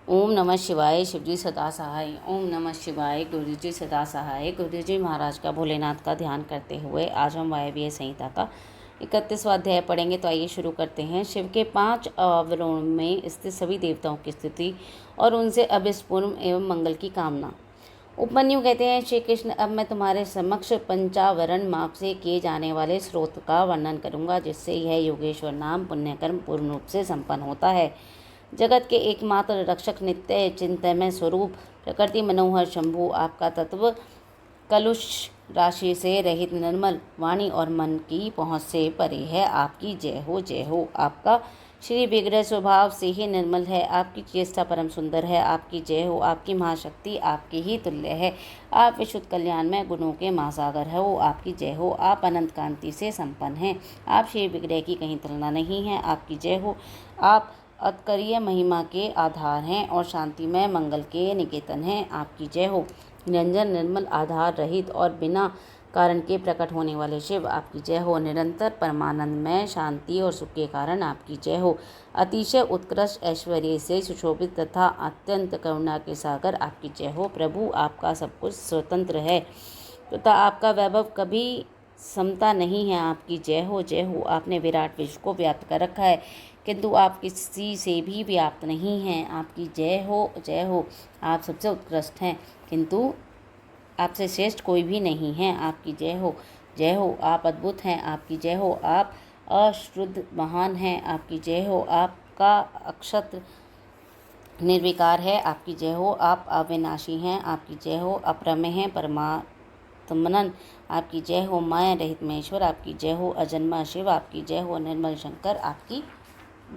ओम नमः शिवाय। शिवजी सदा सहाय। ओम नमः शिवाय। गुरु जी सदा सहाय। गुरु जी महाराज का भोलेनाथ का ध्यान करते हुए आज हम वायव्य संहिता का 31वां अध्याय पढ़ेंगे। तो आइए शुरू करते हैं। शिव के 5 अवरों में स्थित सभी देवताओं की स्तुति और उनसे अभीष्टपूर्ण एवं मंगल की कामना। उपमन्यु कहते हैं, श्री कृष्ण, अब मैं तुम्हारे समक्ष पंचावरण माप से किए जाने वाले स्रोत का वर्णन करूंगा, जिससे यह योगेश्वर नाम पुण्यकर्म पूर्ण रूप से संपन्न होता है। जगत के एकमात्र रक्षक, नित्य चिंतनमय स्वरूप, प्रकृति मनोहर शंभु, आपका तत्व कलुष राशि से रहित निर्मल वाणी और मन की पहुँच से परे है। आपकी जय हो, जय हो। आपका श्री विग्रह स्वभाव से ही निर्मल है। आपकी चेष्टा परम सुंदर है। आपकी जय हो। आपकी महाशक्ति आपकी ही तुल्य है। आप विशुद्ध कल्याण में गुणों के महासागर हो। आपकी जय हो। आप अनंत कांति से संपन्न हैं। आप श्री विग्रह की कहीं तुलना नहीं है। आपकी जय हो। आप अतकरीय महिमा के आधार हैं और शांतिमय मंगल के निकेतन हैं। आपकी जय हो। निरंजन, निर्मल, आधार रहित और बिना कारण के प्रकट होने वाले शिव, आपकी जय हो। निरंतर परमानंद में शांति और सुख के कारण आपकी जय हो। अतिशय उत्कृष्ट ऐश्वर्य से सुशोभित तथा अत्यंत करुणा के सागर, आपकी जय हो। प्रभु, आपका सब कुछ स्वतंत्र है तथा आपका वैभव कभी समता नहीं है। आपकी जय हो, जय हो। आपने विराट विश्व को व्याप्त कर रखा है, किंतु आप किसी से भी व्याप्त नहीं हैं। आपकी जय हो, जय हो। आप सबसे उत्कृष्ट हैं, किंतु आपसे श्रेष्ठ कोई भी नहीं है। आपकी जय हो, जय हो। आप अद्भुत हैं। आपकी जय हो। आप अश्रुद्ध महान हैं। आपकी जय हो। आपका अक्षत निर्विकार है। आपकी जय हो। आप अविनाशी हैं। आपकी जय हो। अप्रमेय हैं, परमात्मन, आपकी जय हो। माया रहित महेश्वर, आपकी जय हो। अजन्मा शिव, आपकी जय हो। निर्मल शंकर, आपकी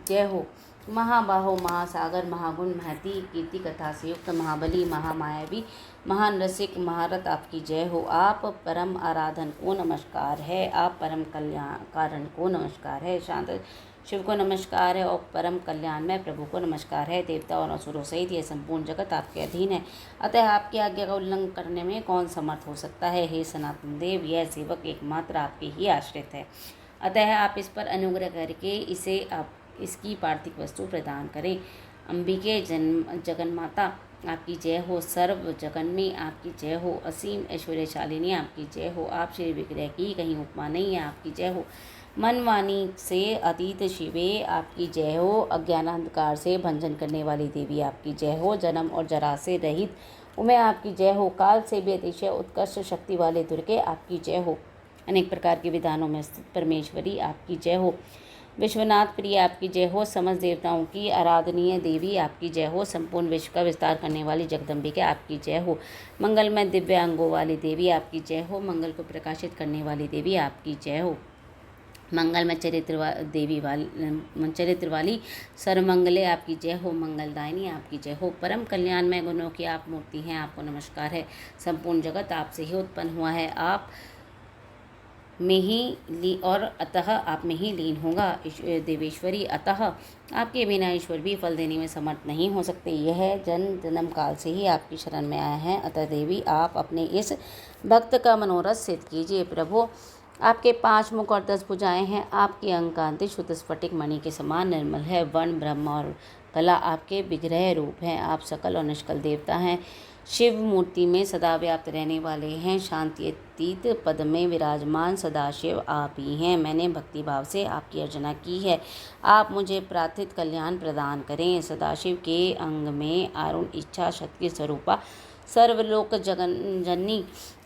जय हो। महाबाहो, महासागर, महागुण, महती कीर्ति कथा से युक्त महाबली, महामायावी, महान रसिक, महारथ, आपकी जय हो। आप परम आराधन को नमस्कार है। आप परम कल्याण कारण को नमस्कार है। शांत शिव को नमस्कार है और परम कल्याण में प्रभु को नमस्कार है। देवता और असुरों सहित यह संपूर्ण जगत आपके अधीन है, अतः आपकी आज्ञा का उल्लंघन करने में कौन समर्थ हो सकता है। हे सनातन देव, यह सेवक एकमात्र आपके ही आश्रित है, अतः आप इस पर अनुग्रह करके इसे इसकी पार्थिव वस्तु प्रदान करें। अंबिके जगन्माता, आपकी जय हो। सर्व जगन में आपकी जय हो। असीम ऐश्वर्यशालिनी, आपकी जय हो। आप श्री विग्रह की कहीं उपमा नहीं है। आपकी जय हो। मन वाणी से अतीत शिवे, आपकी जय हो। अज्ञान अंधकार से भंजन करने वाली देवी, आपकी जय हो। जन्म और जरा से रहित उमे, आपकी जय हो। काल से भी अतिशय उत्कृष्ट शक्ति वाले दुर्गे, आपकी जय हो। अनेक प्रकार के विधानों में स्थित परमेश्वरी, आपकी जय हो। विश्वनाथ प्रिय, आपकी जय हो। समस्त देवताओं की आराधनीय देवी, आपकी जय हो। संपूर्ण विश्व का विस्तार करने वाली जगदम्बिका, आपकी जय हो। मंगल में दिव्य अंगों वाली देवी, आपकी जय हो। मंगल को प्रकाशित करने वाली देवी, आपकी जय हो। मंगल में चरित्र वाली सर्वमंगले, आपकी जय हो। मंगलदायिनी, आपकी जय हो। परम कल्याण में गुणों की आप मूर्ति हैं, आपको नमस्कार है। संपूर्ण जगत आपसे ही उत्पन्न हुआ है, आप में ही और अतः आप में ही लीन होगा। देवेश्वरी, अतः आपके बिना ईश्वर भी फल देने में समर्थ नहीं हो सकते। यह जन्म काल से ही आपकी शरण में आए हैं, अतः देवी आप अपने इस भक्त का मनोरथ सिद्ध कीजिए। प्रभु, आपके 5 मुख और 10 भुजाएं हैं। आपकी अंग कांति शुद्ध स्फटिक मणि के समान निर्मल है। वर्ण, ब्रह्म और कला आपके विग्रह रूप हैं। आप सकल और निष्कल देवता हैं। शिव मूर्ति में सदा व्याप्त रहने वाले हैं। शांति अतीत पद में विराजमान सदाशिव आप ही हैं। मैंने भक्ति भाव से आपकी अर्चना की है, आप मुझे प्रार्थित कल्याण प्रदान करें। सदाशिव के अंग में अरुण इच्छा शक्ति स्वरूपा सर्वलोक जननी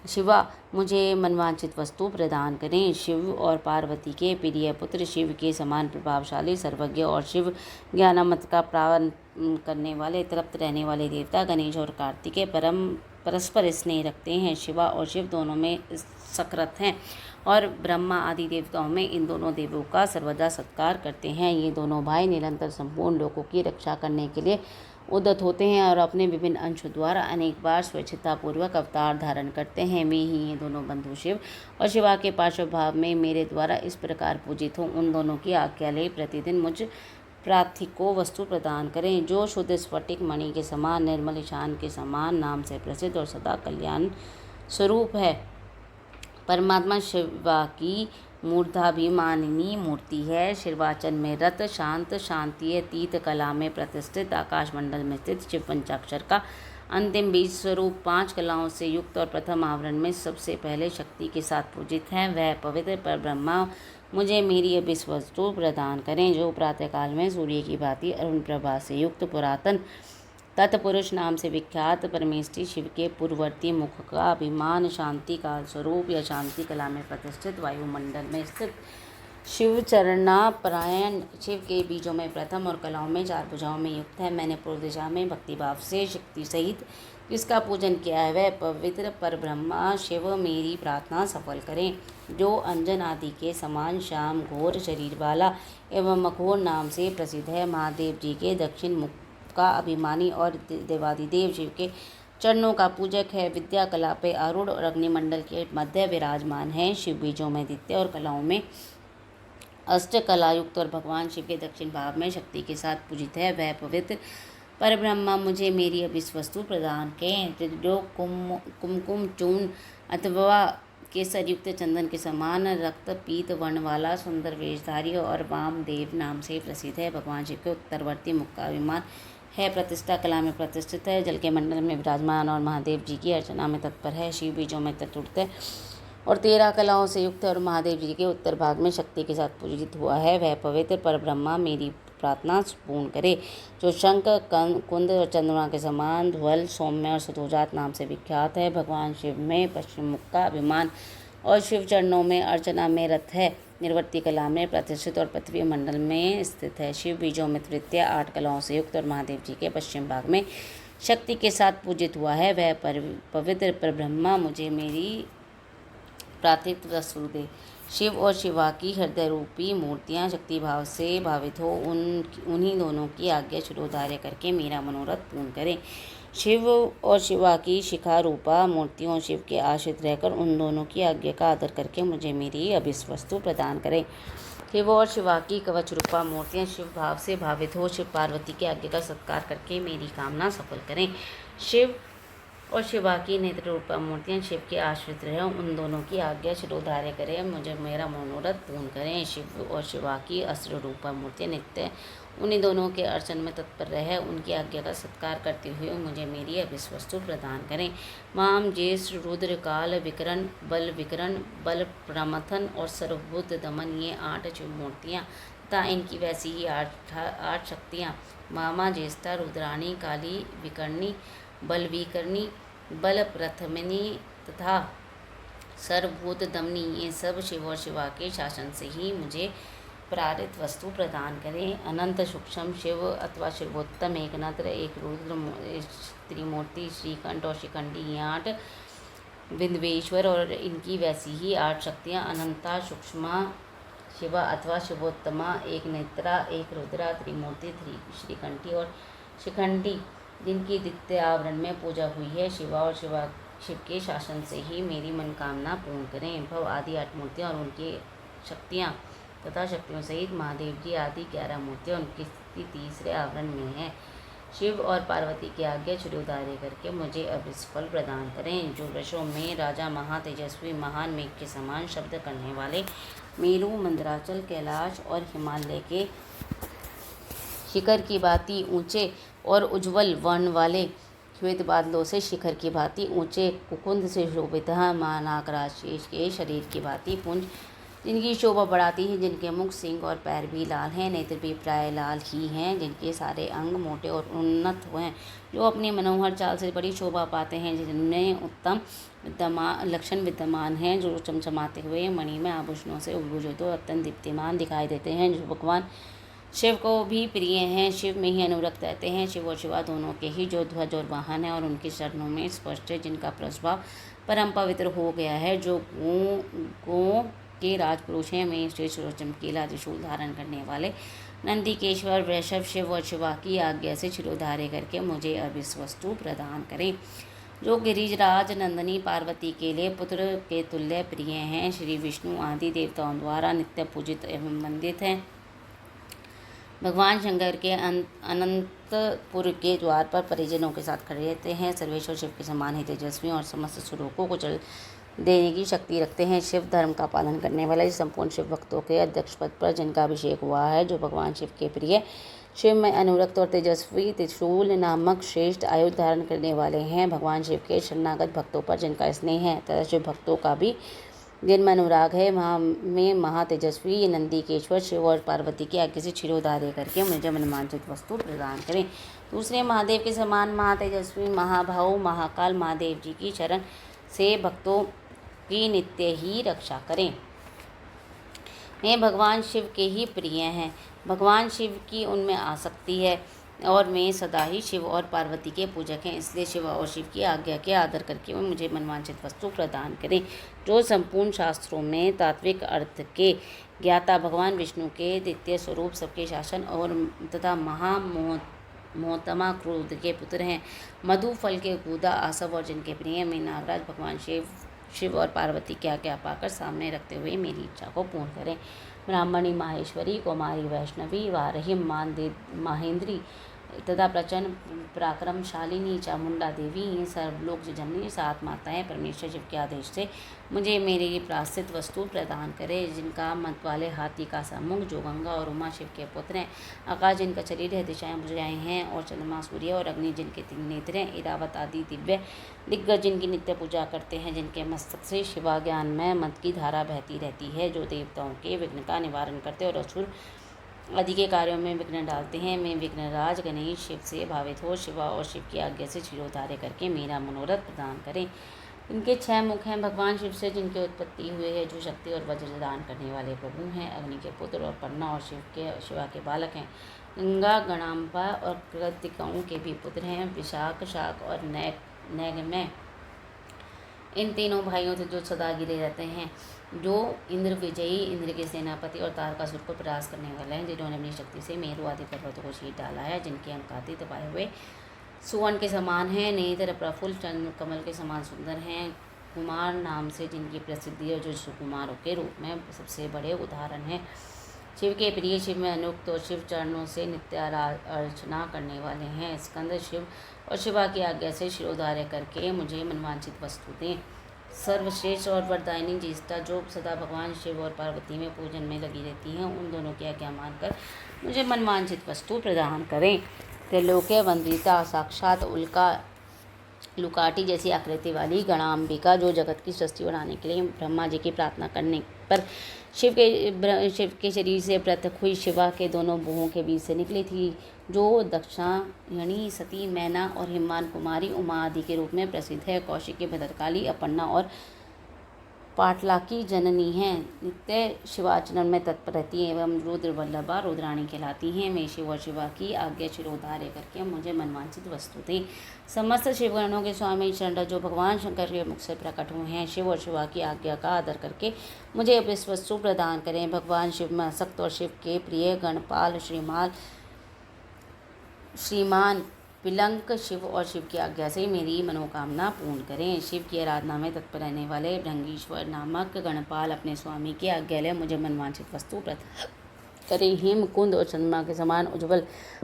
शिवा, मुझे मनवांछित वस्तु प्रदान करें। शिव और पार्वती के प्रिय पुत्र, शिव के समान प्रभावशाली, सर्वज्ञ और शिव ज्ञानामृत का प्रावन करने वाले, तृप्त रहने वाले देवता गणेश और कार्तिकेय परस्पर स्नेह रखते हैं। शिवा और शिव दोनों में सकृत हैं और ब्रह्मा आदि देवताओं में इन दोनों देवों का सर्वदा सत्कार करते हैं। ये दोनों भाई निरंतर संपूर्ण लोगों की रक्षा करने के लिए उद्यत होते हैं और अपने विभिन्न अंशों द्वारा अनेक बार स्वेच्छतापूर्वक अवतार धारण करते हैं। वे ही ये दोनों बंधु शिव और शिवा के पार्श्व भाव में मेरे द्वारा इस प्रकार पूजित हों। उन दोनों की आज्ञा ले प्रतिदिन मुझ प्रार्थी को वस्तु प्रदान करें, जो शुद्ध स्फटिक मणि के समान, निर्मल ईशान के समान, नाम से प्रसिद्ध और सदा कल्याण स्वरूप है। परमात्मा शिवा की मूर्धाभिमानिनी मूर्ति है। शीर्वाचन में रत, शांत, शांतीय तीत कला में प्रतिष्ठित, आकाशमंडल में स्थित शिव पंचाक्षर का अंतिम बीज स्वरूप 5 कलाओं से युक्त और प्रथम आवरण में सबसे पहले शक्ति के साथ पूजित है। वह पवित्र पर ब्रह्मा मुझे मेरी अभिष्ट वस्तु प्रदान करें, जो प्रातःकाल में सूर्य की भांति अरुण प्रभा से युक्त पुरातन तत्पुरुष नाम से विख्यात परमेष्ठी शिव के पूर्ववर्ती मुख का अभिमान, शांति काल स्वरूप या शांति कला में प्रतिष्ठित, वायुमंडल में स्थित शिव चरणापरायण शिव के बीजों में प्रथम और कलाओं में 4 भुजाओं में युक्त है। मैंने पूर्व दिशा में भक्तिभाव से शक्ति सहित जिसका पूजन किया है, वह पवित्र पर ब्रह्मा शिव मेरी प्रार्थना सफल करें, जो अंजन आदि के समान श्याम घोर शरीर वाला एवं मखोर नाम से प्रसिद्ध है। महादेव जी के दक्षिण मुख का अभिमानी और देवादिदेव शिव के चरणों का पूजक है। विद्या कला पे आरूढ़ और अग्निमंडल के मध्य विराजमान है। शिव बीजों में द्वितीय और कलाओं में अष्ट कला युक्त और भगवान शिव के दक्षिण भाव में शक्ति के साथ पूजित है। वह पवित्र पर ब्रह्मा मुझे मेरी अभिष्ट वस्तु प्रदान करें, जो कुमकुम चूर्ण अथवा केसर युक्त चंदन के समान रक्त पीत वर्ण वाला सुंदर वेशधारी और वामदेव नाम से प्रसिद्ध है। भगवान शिव के उत्तरवर्ती मुख का अभिमान है, प्रतिष्ठा कला में प्रतिष्ठित है, जल के मंडल में विराजमान और महादेव जी की अर्चना में तत्पर है। शिव बीजों में चतुर्थ और 13 कलाओं से युक्त और महादेव जी के उत्तर भाग में शक्ति के साथ पूजित हुआ है। वह पवित्र पर ब्रह्मा मेरी प्रार्थना पूर्ण करे, जो शंख कुंद और चंद्रमा के समान ध्वल सौम्य और सतोजात नाम से विख्यात है। भगवान शिव में पश्चिम मुख का अभिमान और शिव चरणों में अर्चना में रत है, निर्वर्ती कला में प्रतिष्ठित और पृथ्वी मंडल में स्थित है। शिव बीजों में तृतीय 8 कलाओं से युक्त और महादेव जी के पश्चिम भाग में शक्ति के साथ पूजित हुआ है। वह पवित्र पर ब्रह्मा मुझे मेरी प्रार्थित वस्तु दे। शिव और शिवा की हृदय रूपी मूर्तियां शक्ति भाव से भावित हो उन्हीं दोनों की आज्ञा शिरोधार्य करके मेरा मनोरथ पूर्ण करें। शिव और शिवा की शिखा रूपा मूर्तियों शिव के आश्रित रहकर उन दोनों की आज्ञा का आदर करके मुझे मेरी अभिष्ट वस्तु प्रदान करें। शिव और शिवा की कवच रूपा मूर्तियां शिव भाव से भावित हो शिव पार्वती की आज्ञा का सत्कार करके मेरी कामना सफल करें। शिव और शिवा की नेत्र रूपा मूर्तियां शिव के आश्रित रहें, उन दोनों की आज्ञा शिरोधार्य करें, मुझे मेरा मनोरथ पूर्ण करें। शिव और शिवा की अस्त्र रूपा मूर्तियां नित्य उन्हीं दोनों के अर्चन में तत्पर रहे, उनकी आज्ञा का सत्कार करते हुए मुझे मेरी अभिष्ट वस्तु प्रदान करें। माम ज्येष्ठ रुद्र काल विकरण बल प्रमथन और सर्वभूत दमन, ये 8 शिव मूर्तियाँ तथा इनकी वैसी ही 8 शक्तियाँ मामा ज्येष्ठा रुद्राणी काली विकर्णी बलविकर्णी बल प्रथमिनी तथा सर्वभूत दमनी, ये सब शिव और शिवा के शासन से ही मुझे प्रारित वस्तु प्रदान करें। अनंत सूक्ष्म शिव अथवा शिवोत्तम, एक नत्र, एक रुद्र त्रिमूर्ति, श्रीकंठ और शिखंडी, ये 8 बिंदवेश्वर और इनकी वैसी ही 8 शक्तियाँ अनंता सूक्ष्मा शिवा अथवा शिवोत्तमा, एक नेत्रा, एक रुद्रा, त्रिमूर्ति, श्रीकंठी और शिखंडी, जिनकी द्वितीय आवरण में पूजा हुई है। शिवा और शिव के शासन से ही मेरी मनोकामना पूर्ण करें। भव आदि 8 मूर्तियाँ और उनकी शक्तियाँ तथा शक्तियों सहित महादेव जी आदि 11 मूर्तियाँ उनकी स्थिति तीसरे आवरण में है। शिव और पार्वती की आज्ञा शिरोधार्य करके मुझे अभिष्ट फल प्रदान करें, जो वृषों में राजा महातेजस्वी महान मेघ के समान शब्द करने वाले मेरु, मंदराचल, कैलाश और हिमालय के शिखर की भांति ऊंचे और उज्ज्वल वर्ण वाले श्वेत बादलों से शिखर की भांति ऊंचे कुकुंद से शोभित महानागराज शेष के शरीर की भांति पुंज, जिनकी शोभा बढ़ाती है, जिनके मुख, सिंह और पैर भी लाल हैं, नेत्र भी प्राय लाल ही हैं, जिनके सारे अंग मोटे और उन्नत हैं, जो अपनी मनोहर चाल से बड़ी शोभा पाते हैं, जिनमें उत्तम लक्षण विद्यमान हैं, जो चमचमाते हुए मणिमय आभूषणों से उभूषित हो अत्यंत दीप्तिमान दिखाई देते हैं, जो भगवान शिव को भी प्रिय हैं, शिव में ही अनुरक्त रहते हैं। शिव और शिवा दोनों के ही जो ध्वज और वाहन है और उनके चरणों में स्पष्ट है, जिनका प्रस्भाव परम पवित्र हो गया है, जो गो के राजपुरुष हैं, में श्रेष्ठ और चमकीला त्रिशूल धारण करने वाले नंदीकेश्वर वृषभ शिव और शिवा की आज्ञा से शिरोधार्य करके मुझे अभिष्ट वस्तु प्रदान करें, जो गिरिजराज नंदनी पार्वती के लिए पुत्र के तुल्य प्रिय हैं, श्री विष्णु आदि देवताओं द्वारा नित्य पूजित एवं वंदित हैं। भगवान शंकर के अनंतपुर के द्वार पर परिजनों के साथ खड़े रहते हैं। सर्वेश्वर शिव के समान ही तेजस्वी और समस्त स्वरूपों को देने की शक्ति रखते हैं। शिव धर्म का पालन करने वाले संपूर्ण शिव भक्तों के अध्यक्ष पद पर जिनका अभिषेक हुआ है, जो भगवान शिव के प्रिय, शिव में अनुरक्त और तेजस्वी त्रिशूल नामक श्रेष्ठ आयुध धारण करने वाले हैं। भगवान शिव के शरणागत भक्तों पर जिनका स्नेह है तथा शिव भक्तों का भी जिनमें अनुराग है, में महातेजस्वी नंदीकेश्वर शिव और पार्वती की आज्ञा से क्षीरोधार्य करके मुझे मनवांछित वस्तु प्रदान करें। दूसरे महादेव के समान महातेजस्वी महाभाव महाकाल महादेव जी की शरण से भक्तों की नित्य ही रक्षा करें। मैं भगवान शिव के ही प्रिय हैं, भगवान शिव की उनमें आसक्ति है और मैं सदा ही शिव और पार्वती के पूजक हैं, इसलिए शिव और शिव की आज्ञा के आदर करके वो मुझे मनवांछित वस्तु प्रदान करें। जो संपूर्ण शास्त्रों में तात्विक अर्थ के ज्ञाता भगवान विष्णु के द्वितीय स्वरूप, सबके शासन और तथा मोहतमा क्रोध के पुत्र हैं, मधु फल के गुदा आसव और जिनके प्रिय में नागराज भगवान शिव और पार्वती की आज्ञा पाकर सामने रखते हुए मेरी इच्छा को पूर्ण करें। ब्राह्मणी माहेश्वरी कुमारी वैष्णवी वारही माहेंद्री तथा प्रचंड पराक्रमशालिनी चामुंडा देवी, ये सर्वलोक जननी सात माताएं परमेश्वर शिव के आदेश से मुझे मेरी प्राश्चित वस्तु प्रदान करें, जिनका मत वाले हाथी का सम्मुख, जो गंगा और उमा शिव के पुत्र हैं, आकाश जिनका शरीर है, दिशाएं भुजाएं हैं और चंद्रमा सूर्य और अग्नि जिनके 3 नेत्र हैं, इरावत आदि दिव्य दिग्गज जिनकी नित्य पूजा करते हैं, जिनके मस्तक से शिवा ज्ञान में मत की धारा बहती रहती है, जो देवताओं के विघ्न का निवारण करते और असुर आदि के कार्यों में विघ्न डालते हैं। मैं विघ्नराज गणेश शिव से भावित हो शिवा और शिव की आज्ञा से क्षीरोधार्य करके मेरा मनोरथ प्रदान करें। इनके 6 मुख हैं, भगवान शिव से जिनकी उत्पत्ति हुए है, जो शक्ति और वज्र दान करने वाले प्रभु हैं, अग्नि के पुत्र और पन्ना और शिवा के बालक हैं, गंगा गणाम्बा और कृतिकाओं के भी पुत्र हैं, विशाख शाक और नैगमय इन तीनों भाइयों से जो सदा गिरे रहते हैं, जो इंद्र विजयी, इंद्र के सेनापति और तारकासुर को परास्त करने वाले हैं, जिन्होंने अपनी शक्ति से मेरु आदि पर्वतों को चीर डाला है, जिनके अंकाती दबाए हुए सुवर्ण के समान हैं, नेत्र प्रफुल्ल चंद्र कमल के समान सुंदर हैं, कुमार नाम से जिनकी प्रसिद्धि है, जो सुकुमारों के रूप में सबसे बड़े उदाहरण हैं, शिव के प्रिय, शिव में अनुक्त और शिव चरणों से नित्य अर्चना करने वाले हैं, स्कंद शिव और शिवा की आज्ञा से शिरोधार्य करके मुझे मनवांछित वस्तु दें। सर्वश्रेष्ठ और वरदायिनी ज्येष्ठा, जो सदा भगवान शिव और पार्वती में पूजन में लगी रहती हैं, उन दोनों की आज्ञा मानकर मुझे मनवांछित वस्तु प्रदान करें। त्रिलोक्य वंदिता, साक्षात उल्का लुकाटी जैसी आकृति वाली गणाम्बिका, जो जगत की सृष्टि बनाने के लिए ब्रह्मा जी की प्रार्थना करने पर शिव के शरीर से पृथक हुई शिवा के दोनों भुवों के बीच से निकली थी, जो दक्षायणी सती मैना और हिमान कुमारी उमा आदि के रूप में प्रसिद्ध है, कौशिकी भद्रकाली अपर्णा और पाटला की जननी हैं, नित्य शिवाचरण में तत्पर रहती हैं एवं रुद्र वल्लभा रुद्राणी कहलाती हैं। मैं शिव और शिवा की आज्ञा शिरोधार्य करके मुझे मनवांछित वस्तु दें। समस्त शिवगणों के स्वामी चंड, जो भगवान शंकर के मुख से प्रकट हुए हैं, शिव और शिवा की आज्ञा का आदर करके मुझे इस वस्तु प्रदान करें। भगवान शिव में आसक्त और शिव के प्रिय गणपाल श्रीमान पिलंक, शिव और शिव की आज्ञा से मेरी मनोकामना पूर्ण करें। शिव की आराधना में तत्पर रहने वाले भृंगीश्वर नामक गणपाल अपने स्वामी की आज्ञा ले मुझे मनवांछित वस्तु प्रदान करें। हिम कुंद और चंद्रमा के समान उज्ज्वल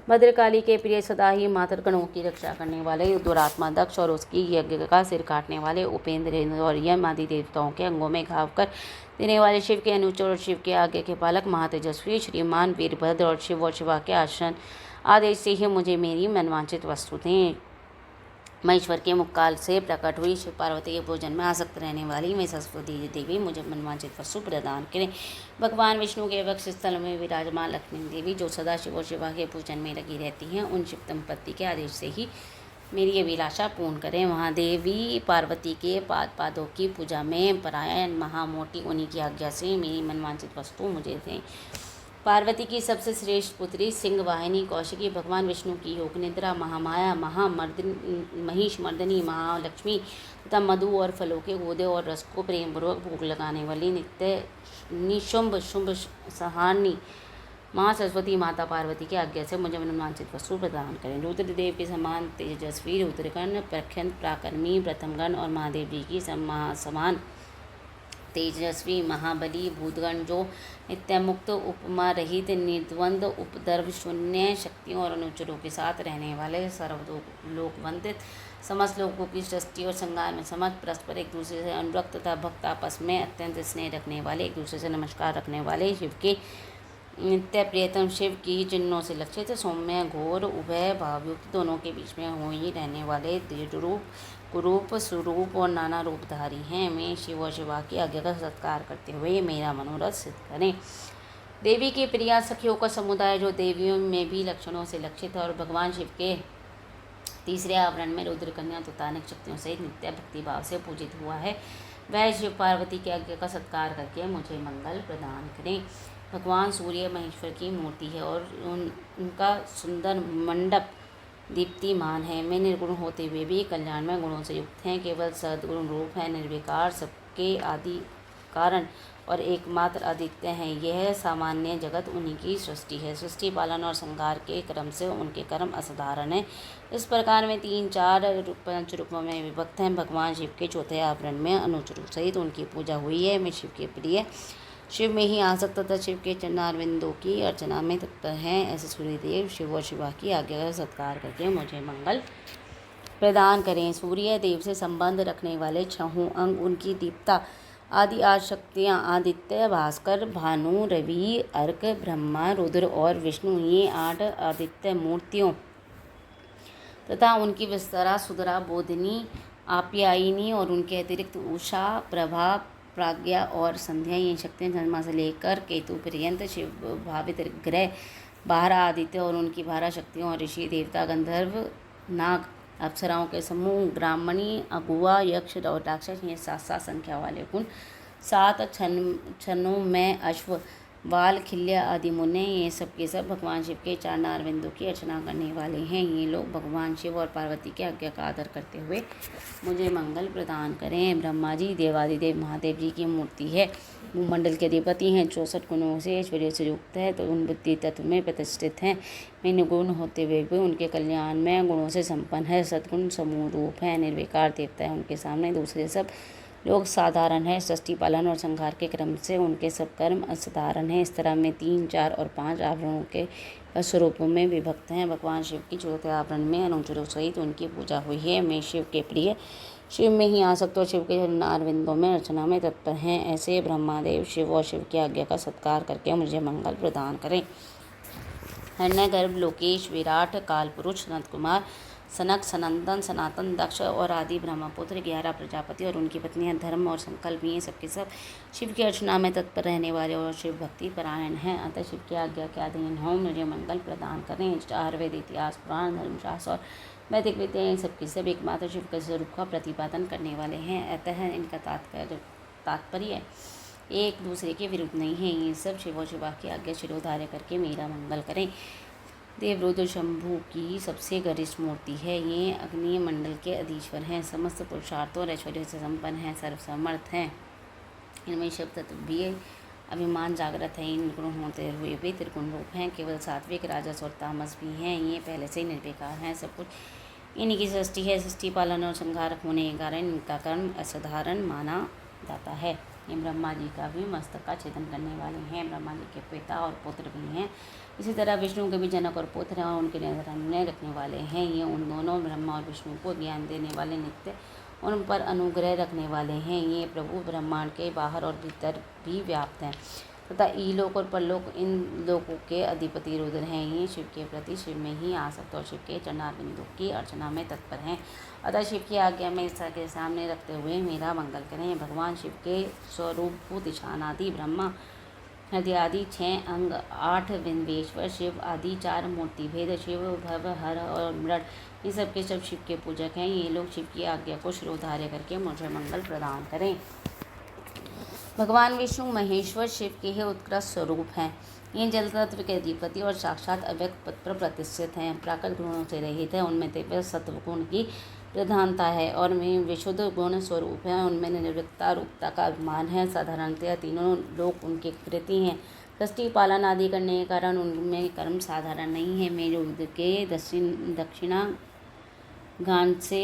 भद्रकाली के प्रिय, सदा ही मातृगणों की रक्षा करने वाले दुरात्मा दक्ष और उसकी यज्ञ का सिर काटने वाले उपेंद्र और यम आदि देवताओं के अंगों में घाव कर देने वाले शिव के अनुचर और शिव के आज्ञा के पालक महातेजस्वी श्रीमान वीरभद्र और शिव और शिवा के आदेश से ही मुझे मेरी मनवांछित वस्तु दें। मैं ईश्वर के मुखकाल से प्रकट हुई शिव पार्वती के भोजन में आसक्त रहने वाली मैं सरस्वती देवी मुझे मनवांछित वस्तु प्रदान करें। भगवान विष्णु के वक्ष स्थल में विराजमान लक्ष्मी देवी, जो सदा शिव और शिवा के पूजन में लगी रहती हैं, उन शिव दंपत्ति के आदेश से ही मेरी अभिलाषा पूर्ण करें। महादेवी पार्वती के पादों की पूजा में परायण महामोटी, उन्हीं की आज्ञा से मेरी मनवांछित वस्तु मुझे दें। पार्वती की सबसे श्रेष्ठ पुत्री सिंह वाहिनी कौशिकी, भगवान विष्णु की योग निद्रा महामाया महिष मर्दनी महालक्ष्मी तथा मधु और फलों के गोदे और रस को प्रेमपूर्वक भोग लगाने वाली नित्य निशुंभ शुंभ सहारणी माँ सरस्वती माता पार्वती की आज्ञा से मुझे मनवांछित वस्तु प्रदान करें। रुद्रदेव के समान तेजस्वी रुद्रगण, प्रख्यात पराक्रमी प्रथमगण और महादेव जी की समान तेजस्वी महाबली भूतगण जो नित्यमुक्त उपमा रहित निर्द्वंद उपद्रव शून्य शक्तियों और अनुचरों के साथ रहने वाले सर्वलोक वंदित समस्त लोगों की सृष्टि और संगार में समस्त परस्पर एक दूसरे से अनुरक्त तथा भक्त आपस में अत्यंत स्नेह रखने वाले एक दूसरे से नमस्कार रखने वाले शिव के नित्य प्रियतम शिव की चिन्हों से लक्षित सौम्य घोर उभय भावयुक्त दोनों के बीच में हो ही रहने वाले द्विरूप कुरूप स्वरूप और नाना रूपधारी हैं। मैं शिव और शिवा की आज्ञा का सत्कार करते हुए मेरा मनोरथ सिद्ध करें। देवी की प्रिया सखियों का समुदाय जो देवियों में भी लक्षणों से लक्षित है और भगवान शिव के तीसरे आवरण में रुद्र कन्या तथा अनेक शक्तियों से नित्य भक्ति भाव से पूजित हुआ है, वह शिव पार्वती की आज्ञा का सत्कार करके मुझे मंगल प्रदान करें। भगवान सूर्य महेश्वर की मूर्ति है और उनका सुंदर मंडप दीप्तिमान है। मैं निर्गुण होते हुए भी कल्याणमय गुणों से युक्त हैं, केवल सद्गुण रूप है, निर्विकार, सबके आदि कारण और एकमात्र आदित्य हैं। यह सामान्य जगत उन्हीं की सृष्टि है। सृष्टि पालन और संहार के क्रम से उनके कर्म असाधारण हैं। इस प्रकार में 3-4 पंच रूपों में विभक्त हैं। भगवान शिव के चौथे आवरण में अनुज रूप सहित उनकी पूजा हुई है। मैं शिव के प्रिय शिव में ही आसक्त तथा शिव के चरणारविंदों की अर्चना में तत्पर हैं। ऐसे सूर्यदेव शिव और शिवा की आज्ञा का सत्कार करके मुझे मंगल प्रदान करें। सूर्य देव से संबंध रखने वाले 6 अंग उनकी दीप्ता आदि 8 शक्तियाँ आदित्य, भास्कर, भानु, रवि, अर्क, ब्रह्मा, रुद्र और विष्णु, ये 8 आदित्य मूर्तियों तथा उनकी विस्तरा, सुदरा, बोधिनी, आप्यायिनी और उनके अतिरिक्त उषा, प्रभा, प्राज्ञा और संध्या, ये शक्तियाँ चंद्रमा से लेकर केतु पर्यंत शिव भावित ग्रह 12 आदित्य और उनकी 12 शक्तियों और ऋषि, देवता, गंधर्व, नाग, अप्सराओं के समूह, ब्राह्मणी, अगुआ, यक्ष और राक्षस, ये 7 संख्या वाले गुण, 7 छन्नों में अश्व, बाल, खिल्या आदि मुन्ने, ये सब के सब भगवान शिव के चरणारविंदों की अर्चना करने वाले हैं। ये लोग भगवान शिव और पार्वती के आज्ञा का आदर करते हुए मुझे मंगल प्रदान करें। ब्रह्मा जी देवादिदेव महादेव जी की मूर्ति है, भूमंडल के अधिपति हैं, 64 गुणों से ऐश्वर्य से युक्त है, तो उन बुद्धि तत्व में प्रतिष्ठित हैं। मैं निर्गुण होते हुए भी उनके कल्याण में गुणों से संपन्न है, सद्गुण समूह रूप है, निर्विकार देवता है, उनके सामने दूसरे सब लोग साधारण है। सृष्टि पालन और संहार के क्रम से उनके सब कर्म असाधारण हैं। इस तरह में 3, 4 और 5 आवरणों के स्वरूपों में विभक्त हैं। भगवान शिव की चौथे आवरण में अनुचरों सहित उनकी पूजा हुई है। मैं शिव के प्रिय शिव में ही आसक्त और शिव के चरणारविंदों में अर्चना में तत्पर हैं। ऐसे ब्रह्मादेव शिव और शिव की आज्ञा का सत्कार करके मुझे मंगल प्रदान करें। हिरण्यगर्भ, लोकेश, विराट, कालपुरुष, सनत कुमार, सनक, सनंदन, सनातन, दक्ष और आदि ब्रह्मपुत्र, 11 प्रजापति और उनकी पत्नियां धर्म और संकल्प, ये सबके सब शिव की अर्चना में तत्पर रहने वाले और शिव भक्ति परायण हैं। अतः शिव की आज्ञा के अधीन हों, मुझे मंगल प्रदान करें। 4 वेद, इतिहास, पुराण, धर्मशास्त्र और वैदिक विद्या, इन सबके सब एकमात्र शिव के स्वरूप का प्रतिपादन करने वाले हैं। अतः इनका तात्पर्य एक दूसरे के विरुद्ध नहीं है। ये सब शिव और शिवा की आज्ञा शिरोधार्य करके मेरा मंगल करें। देवरुद्र शंभु की सबसे गरिष्ठ मूर्ति है। ये अग्नि मंडल के अधीश्वर हैं, समस्त पुरुषार्थों और ऐश्वर्य से संपन्न हैं, सर्वसमर्थ हैं। इनमें शिव तत्व भी अभिमान जागृत है। इन गुण होते हुए भी त्रिगुण रूप हैं, केवल सात्विक, राजस और तामस भी हैं। ये पहले से ही निर्विकार हैं, सब कुछ इन्हीं की सृष्टि है। सृष्टि पालन और संहार होने के कारण इनका कर्म असाधारण माना जाता है। ये ब्रह्मा जी का भी मस्तक का छेदन करने वाले हैं। ब्रह्मा जी के पिता और पुत्र भी हैं। इसी तरह विष्णु के भी जनक और पुत्र हैं और उनके निर्णय रखने वाले हैं। ये उन दोनों ब्रह्मा और विष्णु को ज्ञान देने वाले, नित्य उन पर अनुग्रह रखने वाले हैं। ये प्रभु ब्रह्मांड के बाहर और भीतर भी व्याप्त हैं तथा ईलोक और परलोक, इन लोकों के अधिपति रुद्र हैं। ये शिव के प्रति शिव में ही आसक्त और शिव के चरणारविंदों की अर्चना में तत्पर हैं। अतः शिव की आज्ञा में ईसा के सामने रखते हुए मेरा मंगल करें। भगवान शिव के स्वरूप भूत ईशानादि ब्रह्मा हृदय आदि 6 अंग, 8 बिंदेश्वर शिव आदि 4 मूर्ति भेद शिव, भव, हर और मृड, ये सब के सब शिव के पूजक हैं। ये लोग शिव की आज्ञा को शिरोधार्य करके मुझे मंगल प्रदान करें। भगवान विष्णु महेश्वर शिव के ही उत्कृष्ट स्वरूप हैं। ये जल तत्व के अधिपति और साक्षात अव्यक्त पद पर प्रतिष्ठित हैं। प्राकृत गुणों से रहित है, उनमें दिव्य सत्व गुण की प्रधानता है और में विशुद्ध गुण स्वरूप है। उनमें निर्विकता रूपता का अभिमान है। साधारणतया तीनों लोग उनकी कृति हैं। सृष्टि पालन आदि करने के कारण उनमें कर्म साधारण नहीं है। मैं रुद्र के दक्षिणा गान से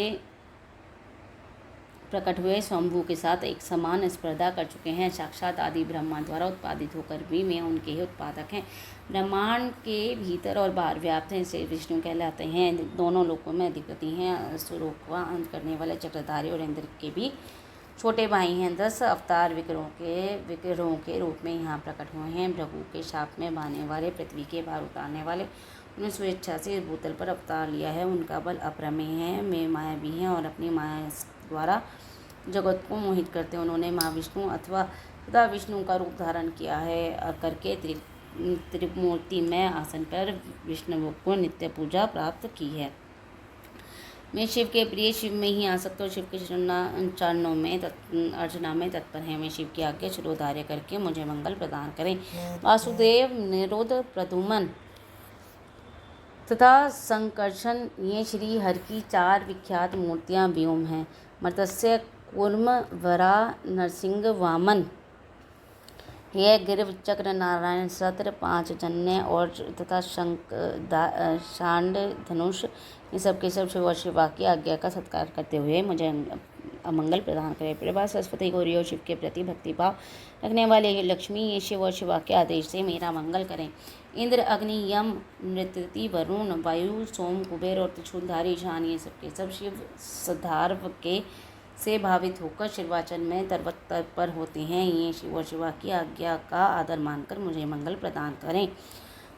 प्रकट हुए स्वयंभू के साथ एक समान स्पर्धा कर चुके हैं। साक्षात आदि ब्रह्मा द्वारा उत्पादित होकर भी वे उनके ही उत्पादक हैं। ब्रह्मांड के भीतर और बाहर व्याप्त हैं, इसे विष्णु कहलाते हैं। दोनों लोकों में अधिपति हैं। असुरों का अंत करने वाले चक्रधारी और इंद्र के भी छोटे भाई हैं। 10 अवतार विग्रहों के रूप में यहाँ प्रकट हुए हैं। भृगु के शाप में बहने वाले, पृथ्वी के भार उतारने वाले, उन्होंने स्वेच्छा से इस भूतल पर अवतार लिया है। उनका बल अप्रमेय है, वे मायावी हैं और अपनी माया द्वारा जगत को मोहित करते हैं। उन्होंने महाविष्णु अथवा सदा विष्णु का रूप धारण किया है करके त्रिमूर्तिमय आसन पर विष्णु को नित्य पूजा प्राप्त की है। मैं शिव के प्रिय, शिव में ही आसक्त और शिव के चरणों में अर्चना में तत्पर हैं। मैं शिव की आज्ञा शिरोधार्य करके मुझे मंगल प्रदान करें। वासुदेव, निरोध, प्रद्युम्न तथा संकर्षण ये श्री हरि की 4 विख्यात मूर्तियां व्योम हैं। मर्त्स्य कूर्म, वराह, नरसिंह, वामन, यह गिरिव, चक्र, नारायण, सत्र, 5 जन्य और तथा शांड, धनुष, ये सब के सब शिव और शिवा की आज्ञा का सत्कार करते हुए मुझे अमंगल प्रदान करें। प्रभा, सरस्वती, गौरी और शिव के प्रति भक्तिभाव रखने वाले लक्ष्मी, ये शिव और शिवा के आदेश से मेरा मंगल करें। इंद्र, अग्नि, यम, मृत्यति, वरुण, वायु, सोम, कुबेर और त्रिशूलधारी ईशान, ये सब के सब शिव सदार्व के से भावित होकर शिवाचन में तत्पर होते हैं। ये शिव और शिवा की आज्ञा का आदर मानकर मुझे मंगल प्रदान करें।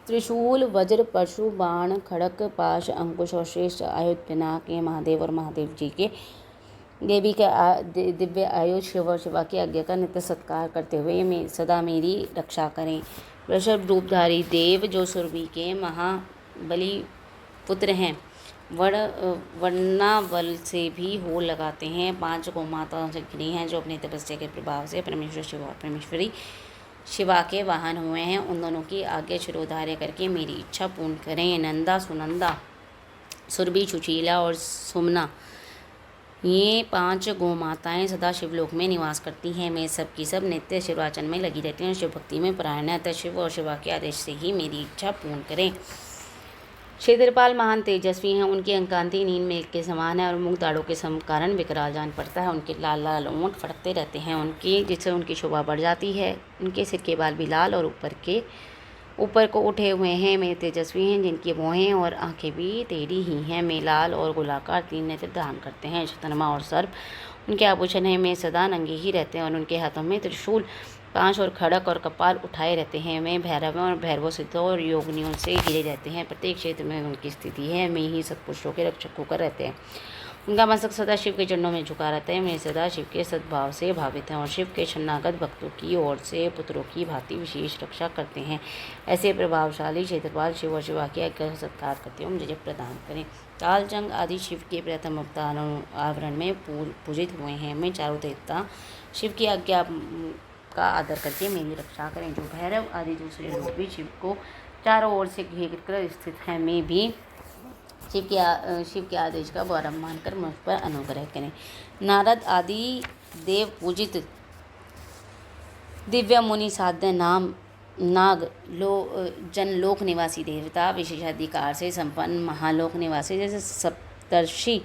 त्रिशूल, वज्र, परशु, बाण, खड़क, पाश, अंकुश और श्रेष्ठ आयुध पिनाक, ये महादेव और महादेव जी के देवी के दिव्य आयुध शिव और शिवा की आज्ञा का नित्य सत्कार करते हुए सदा मेरी रक्षा करें। वृषभ रूपधारी देव, जो सुरभि के महाबली पुत्र हैं, वर्णावल से भी हो लगाते हैं। 5 गौमाताओं से घिरी हैं, जो अपनी तपस्या के प्रभाव से परमेश्वर शिव और परमेश्वरी शिवा के वाहन हुए हैं। उन दोनों की आज्ञा शिरोधार्य करके मेरी इच्छा पूर्ण करें। नंदा, सुनंदा, सुरभि, सुशीला और सुमना, ये 5 गौमाताएं सदा शिवलोक में निवास करती हैं। मैं सब की सब नित्य शिवाचन में लगी रहती हैं। शिव भक्ति में परायण है, अतः शिव और शिवा के आदेश से ही मेरी इच्छा पूर्ण करें। क्षेत्रपाल महान तेजस्वी हैं, उनकी अंकांति नील मेघ के समान है और मुख दाढ़ों के कारण विकराल जान पड़ता है। उनके लाल लाल ओंठ फटकते रहते हैं, जिससे उनकी शोभा बढ़ जाती है। उनके सिर के बाल भी लाल और ऊपर को उठे हुए हैं। वे तेजस्वी हैं, जिनकी भौहें और आंखें भी टेढ़ी ही हैं। वे लाल और गोलाकार 3 नेत्र धारण करते हैं। शतनमा और सर्प उनके आभूषण हैं। वे सदा नंगे ही रहते हैं और उनके हाथों में त्रिशूल, पांच और खड़क और कपाल उठाए रहते हैं। वे भैरवों और भैरवों सिद्धों और योगिनियों से घिरे रहते हैं। प्रत्येक क्षेत्र में उनकी स्थिति है। वे ही सत्पुरुषों के रक्षक होकर रहते हैं। उनका मस्तक सदा शिव के चरणों में झुका रहता है। वे सदा शिव के सद्भाव से भावित हैं और शिव के शरणागत भक्तों की ओर से पुत्रों की भांति विशेष रक्षा करते हैं। ऐसे प्रभावशाली क्षेत्रपाल शिव और शिवा की आज्ञा सत्कार करते हुए मुझे प्रदान करें। कालचंग आदि शिव के प्रथम अवतारों आवरण में पूजित हुए हैं। मैं चारों देवता शिव की आज्ञा का आदर करके मेरी रक्षा करें। जो भैरव आदि दूसरे लोग भी शिव को चारों ओर से घेर कर स्थित हैं, मैं भी शिव के आदेश का गौरव मानकर मुझ पर अनुग्रह करें। नारद आदि देव पूजित दिव्य मुनि साध्य नाग जनलोक निवासी देवता, विशेषाधिकार से संपन्न महालोक निवासी जैसे सप्तर्षि,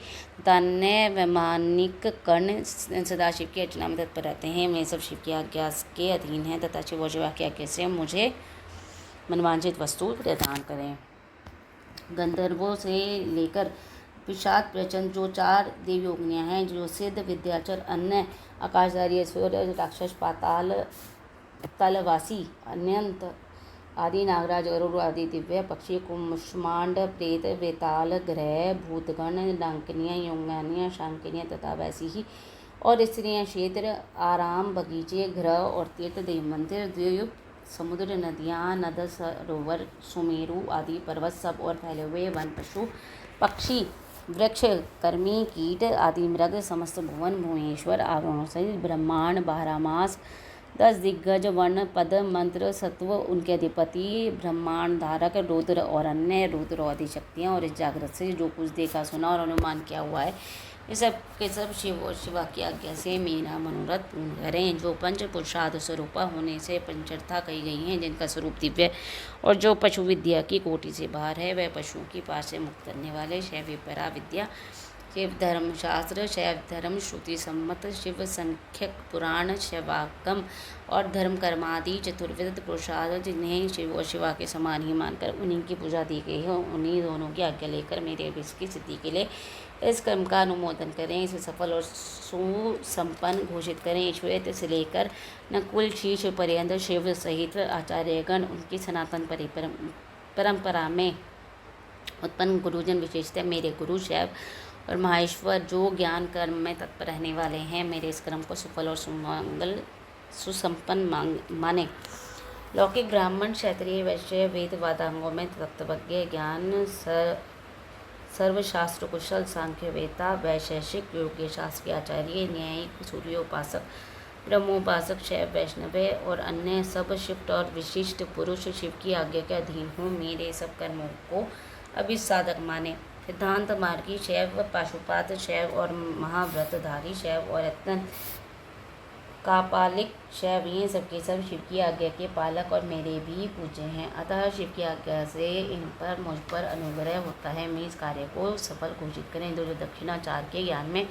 तान्य, वैमानिक, कर्ण सदाशिव की अर्चना में तत्पर रहते हैं। वे सब शिव की आज्ञा के अधीन हैं तथा शिव और शिवा की आज्ञा से मुझे मनवांछित वस्तु प्रदान करें। गंधर्वों से लेकर पिशाच प्रचंड जो 4 देवयोगिनियाँ हैं, जो सिद्ध, विद्याचर, अन्य, आकाशधारी, सूर्य, राक्षस, पाताल तलवासी, अनंत आदि, नागराज, गरुड़ आदि दिव्य पक्षी, कुष्मांड, प्रेत, वेताल, ग्रह, भूतगण, डांकनियाँ, योगानियाँ, शांकनियाँ तथा वैसी ही और स्त्रियाँ, क्षेत्र, आराम, बगीचे, ग्रह और तीर्थ, देव मंदिर, द्वीप, समुद्र, नदियाँ, नद, सरोवर, सुमेरु आदि पर्वत सब और फैले हुए वन, पशु, पक्षी, वृक्ष, कर्मी, कीट आदि मृग, समस्त भुवन, भुवनेश्वर, आवरणों सहित ब्रह्मांड, 12 मास, 10 दिग्गज, वर्ण, पद, मंत्र, सत्व, उनके अधिपति, ब्रह्मांड धारक, रुद्र और अन्य रुद्र आदि शक्तियाँ और इस जागृत से जो कुछ देखा, सुना और अनुमान किया हुआ है, ये सब के सब शिव और शिवा की आज्ञा से मेरा मनोरथ पूर्ण करें। जो पंच पुरुषार्थ स्वरूपा होने से पंचरथा कही गई हैं, जिनका स्वरूप दिव्य और जो पशु विद्या की कोटि से बाहर है, वह पशुओं की पास से मुक्त करने वाले शैवी परा विद्या शिव धर्मशास्त्र, शैव धर्म श्रुति सम्मत, शिव संख्यक पुराण, शैवागम और धर्म कर्मादि चतुर्विध पुरुषार्थ जिन्हें शिव और शिवा के समान ही मानकर उन्हीं की पूजा दी गई है, उन्हीं दोनों की आज्ञा लेकर मेरे अभीष्ट की सिद्धि के लिए इस कर्म का अनुमोदन करें, इसे सफल और सुसंपन्न घोषित करें। श्वेत से लेकर नकुल शीश पर्यंत शिव सहित आचार्यगण उनकी सनातन परंपरा में उत्पन्न गुरुजन, विशेषतः मेरे गुरु शैव और महेश्वर जो ज्ञान कर्म में तत्पर रहने वाले हैं, मेरे इस कर्म को सफल और सुसंपन्न माने। लौकिक ब्राह्मण, क्षत्रिय, वैश्य, वेद वादांगों में तत्वज्ञ, ज्ञान सर्वशास्त्र कुशल, सांख्यवेता, वैशेषिक, योग्य शास्त्री, आचार्य, न्यायिक, सूर्योपासक, ब्रह्मोपासक, शैव, वैष्णव और अन्य सब शिष्ट और विशिष्ट पुरुष शिव की आज्ञा के अधीन हो, मेरे सब कर्मों को अभिसाधक माने। सिद्धांत मार्गी शैव, पाशुपात शैव और महाव्रतधारी शैव और अत्यंत कापालिक शैव, ये सबके सब शिव की आज्ञा के पालक और मेरे भी पूज्य हैं। अतः शिव की आज्ञा से इन पर मुझ पर अनुग्रह होता है। मैं इस कार्य को सफल घोषित करें। जो दक्षिणाचार के ज्ञान में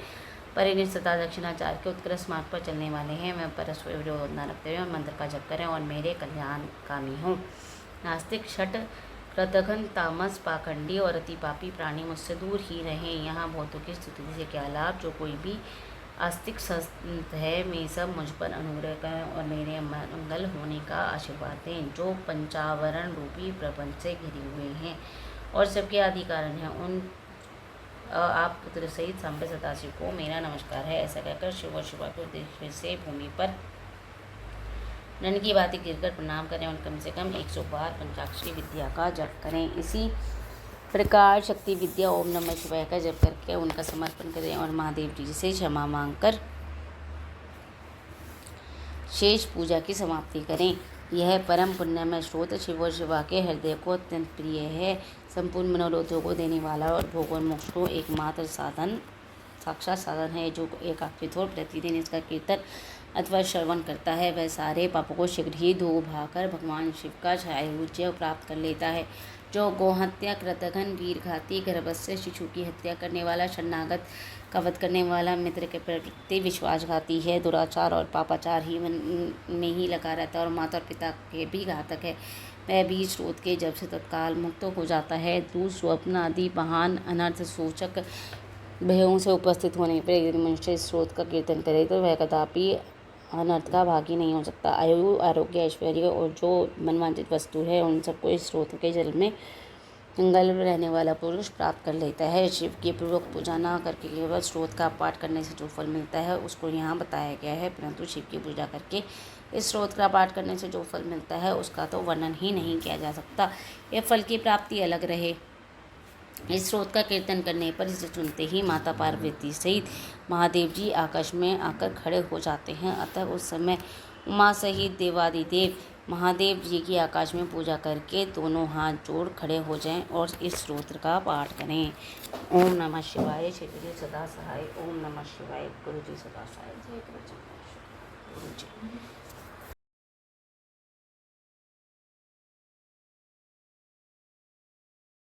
परिनिष्ठ तथा दक्षिणाचार के उत्कृष्ट मार्ग पर चलने वाले हैं, मैं परस्पर विरोध न रखते हुए मंत्र का जप करें और मेरे कल्याणकामी हों। नास्तिक, छठ, कृतघ्न, तामस, पाखंडी और अति पापी प्राणी मुझसे दूर ही रहें। यहाँ बहुतों की स्तुति से क्या लाभ। जो कोई भी आस्तिक संत है, मैं सब मुझ पर अनुग्रह करें और मेरे मंगल होने का आशीर्वाद दें। जो पंचावरण रूपी प्रपंच से घिरे हुए हैं और सबके आदि कारण हैं, उन आप पुत्र सहित सांबे सदाशिव को मेरा नमस्कार है। ऐसा कहकर शिव और शिवा के उद्देश्य से भूमि पर नन की बातें गिरकर प्रणाम करें और कम से कम 100 बार पंचाक्षरी विद्या का जप करें। इसी प्रकार शक्ति विद्या ओम नमः शिवाय का जप करके उनका समर्पण करें और महादेव जी से क्षमा मांगकर शेष पूजा की समाप्ति करें। यह परम पुण्यमय स्रोत शिव और शिवा के हृदय को अत्यंत प्रिय है। संपूर्ण मनोरथों को देने वाला और भोग और मोक्ष को एकमात्र साक्षात साधन है। जो एकाग्रित हो प्रतिदिन इसका कीर्तन अथवा श्रवण करता है, वह सारे पापों को शीघ्र ही धो भाकर भगवान शिव का सायुज्य प्राप्त कर लेता है। जो गोहत्या, कृतघ्न, वीरघाती, गर्भस्थ शिशु की हत्या करने वाला, शरणागत का वध करने वाला, मित्र के प्रति विश्वासघाती है, दुराचार और पापाचार ही में ही लगा रहता है और माता और पिता के भी घातक है, वह भी स्रोत के जब से तत्काल मुक्त हो जाता है। दूर स्वप्न आदि महान अनर्थ सूचक भयों से उपस्थित होने पर यदि मनुष्य स्रोत का कीर्तन करे तो वह कदापि अनर्थ का भागी नहीं हो सकता। आयु, आरोग्य, ऐश्वर्य और जो मनवांछित वस्तु है, उन सबको इस स्रोत के जल में मंगल रहने वाला पुरुष प्राप्त कर लेता है। शिव की पूर्वक पूजा न करके केवल स्रोत का पाठ करने से जो फल मिलता है उसको यहाँ बताया गया है, परंतु शिव की पूजा करके इस स्रोत का पाठ करने से जो फल मिलता है उसका तो वर्णन ही नहीं किया जा सकता। यह फल की प्राप्ति अलग रहे। इस स्रोत का कीर्तन करने पर इसे सुनते ही माता पार्वती सहित महादेव जी आकाश में आकर खड़े हो जाते हैं। अतः उस समय उमा सहित देवादिदेव महादेव जी की आकाश में पूजा करके दोनों हाथ जोड़ खड़े हो जाएं और इस स्तोत्र का पाठ करें। ओम नमः शिवाय, शिव जी सदा सहाय। ओम नमः शिवाय, गुरु जी सदा सहाय। जय गुरु जी।